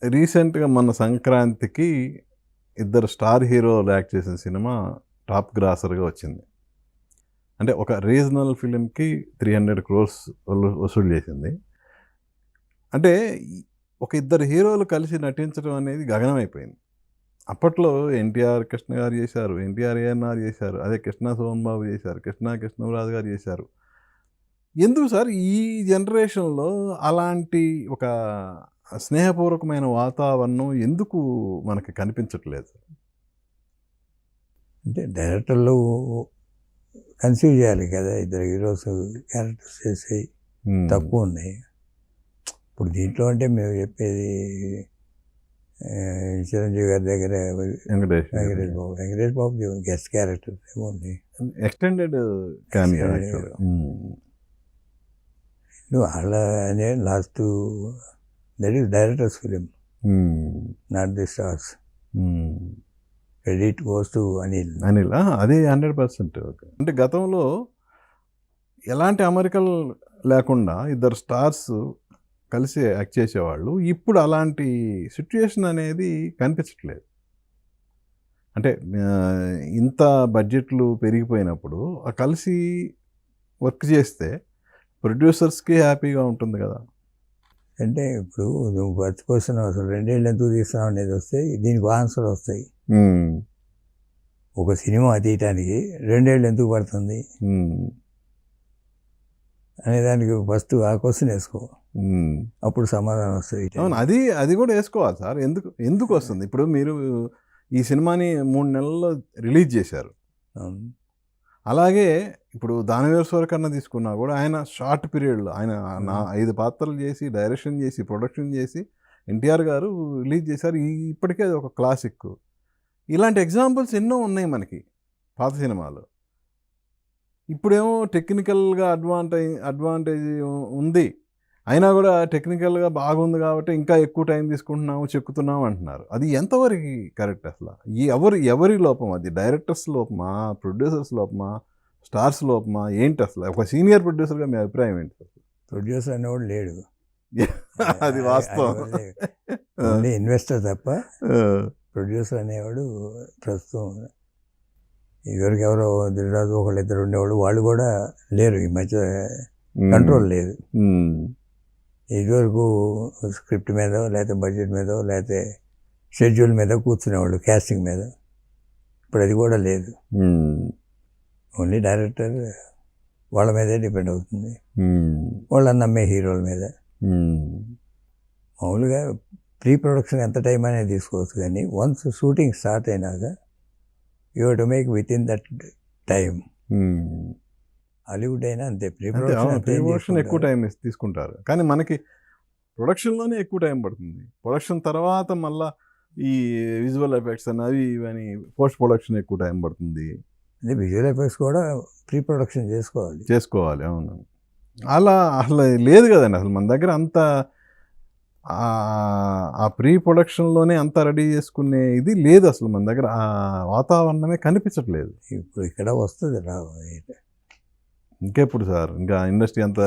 రీసెంట్గా మన సంక్రాంతికి ఇద్దరు స్టార్ హీరోలు యాక్ట్ చేసిన సినిమా టాప్ గ్రాసర్గా వచ్చింది. అంటే ఒక రీజనల్ ఫిలింకి 300 crores వసూలు చేసింది. అంటే ఒక ఇద్దరు హీరోలు కలిసి నటించడం అనేది గగనమైపోయింది. అప్పట్లో ఎన్టీఆర్ కృష్ణ గారు చేశారు, ఎన్టీఆర్ ఏఎన్ఆర్ చేశారు, అదే కృష్ణ సోమన్ బాబు చేశారు, కృష్ణరాజు గారు చేశారు. ఎందుకు సార్ ఈ జనరేషన్లో అలాంటి ఒక స్నేహపూర్వకమైన వాతావరణం ఎందుకు మనకి కనిపించట్లేదు? అంటే డైరెక్టర్లు కన్సీవ్ చేయాలి కదా, ఇద్దరు హీరోస్ క్యారెక్టర్స్ చేసి తక్కువ ఉన్నాయి. ఇప్పుడు దీంట్లో అంటే మేము చెప్పేది చిరంజీవి గారి దగ్గర వెంకటేష్ బాబు గెస్ట్ క్యారెక్టర్ ఏముంది, ఎక్స్టెండెడ్ క్యామియో. వాళ్ళ అనే last that is directors film, not the stars. Credit goes to Anil. అది 100%. అంటే గతంలో ఎలాంటి అమరికలు లేకుండా ఇద్దరు స్టార్స్ కలిసి యాక్ట్ చేసేవాళ్ళు. ఇప్పుడు అలాంటి సిచ్యుయేషన్ అనేది కనిపించట్లేదు. అంటే ఇంత బడ్జెట్లు పెరిగిపోయినప్పుడు కలిసి వర్క్ చేస్తే ప్రొడ్యూసర్స్కి హ్యాపీగా ఉంటుంది కదా. అంటే ఇప్పుడు నువ్వు బతికొస్తున్నావు, అసలు 2 ఏళ్ళు ఎందుకు తీస్తున్నావు అనేది వస్తే దీనికి ఆన్సర్ వస్తాయి. ఒక సినిమా తీయటానికి 2 ఏళ్ళు ఎందుకు పడుతుంది అనేదానికి ఫస్ట్ ఆ క్వశ్చన్ వేసుకో, అప్పుడు సమాధానం వస్తుంది. అవును, అది కూడా వేసుకోవాలి సార్. ఎందుకు వస్తుంది? ఇప్పుడు మీరు ఈ సినిమాని 3 నెలల్లో రిలీజ్ చేశారు. అలాగే ఇప్పుడు దానవేశ్వర కన్నా తీసుకున్నా కూడా ఆయన షార్ట్ పీరియడ్లో ఆయన 5 పాత్రలు చేసి, డైరెక్షన్ చేసి, ప్రొడక్షన్ చేసి ఎన్టీఆర్ గారు రిలీజ్ చేశారు. ఇప్పటికే అది ఒక క్లాసిక్. ఇలాంటి ఎగ్జాంపుల్స్ ఎన్నో ఉన్నాయి మనకి పాత సినిమాలు. ఇప్పుడేమో టెక్నికల్గా అడ్వాంటేజ్ ఉంది, అయినా కూడా టెక్నికల్గా బాగుంది కాబట్టి ఇంకా ఎక్కువ టైం తీసుకుంటున్నాము, చెక్కుతున్నాము అంటున్నారు. అది ఎంతవరకు కరెక్ట్? అసలు ఎవరి లోపం? అది డైరెక్టర్స్ లోపమా, ప్రొడ్యూసర్స్ లోపమా, స్టార్స్ లోపమా, ఏంటి అసలు? ఒక సీనియర్ ప్రొడ్యూసర్గా మీ అభిప్రాయం ఏంటి అసలు? ప్రొడ్యూసర్ అనేవాడు లేడు, అది వాస్తవం. ఓన్లీ ఇన్వెస్టర్ తప్ప ప్రొడ్యూసర్ అనేవాడు ప్రస్తుతం ఇదివరకు ఎవరో దిల్రాజు ఒకళ్ళిద్దరు ఉండేవాళ్ళు, వాళ్ళు కూడా లేరు ఈ మధ్య. కంట్రోల్ లేదు. ఇదివరకు స్క్రిప్ట్ మీద, లేకపోతే బడ్జెట్ మీద, లేకపోతే షెడ్యూల్ మీద కూర్చునేవాళ్ళు, క్యాస్టింగ్ మీద. ఇప్పుడు అది కూడా లేదు. ఓన్లీ డైరెక్టర్ వాళ్ళ మీదే డిపెండ్ అవుతుంది, వాళ్ళని నమ్మే హీరోల మీద. మామూలుగా ప్రీ ప్రొడక్షన్ ఎంత టైం అనేది తీసుకోవచ్చు, కానీ వన్స్ షూటింగ్ స్టార్ట్ అయినాక you have to make with in that time. Hollywood అయినా అంతే, ప్రీ ప్రొడక్షన్ ఎక్కువ టైం తీసుకుంటారు, కానీ మనకి ప్రొడక్షన్లోనే ఎక్కువ టైం పడుతుంది. ప్రొడక్షన్ తర్వాత మళ్ళీ ఈ విజువల్ ఎఫెక్ట్స్ అని అవి ఇవని పోస్ట్ ప్రొడక్షన్ ఎక్కువ టైం పడుతుంది. అదే విజువల్ ఎఫెక్ట్స్ కూడా ప్రీ ప్రొడక్షన్ చేసుకోవాలి. అవును, అలా అసలు లేదు కదండి. అసలు మన దగ్గర అంత ఆ ప్రీ ప్రొడక్షన్లోనే అంతా రెడీ చేసుకునే ఇది లేదు అసలు మన దగ్గర. ఆ వాతావరణమే కనిపించట్లేదు. ఇప్పుడు ఇక్కడ వస్తుంది ఇంకెప్పుడు సార్? ఇంకా ఇండస్ట్రీ అంతా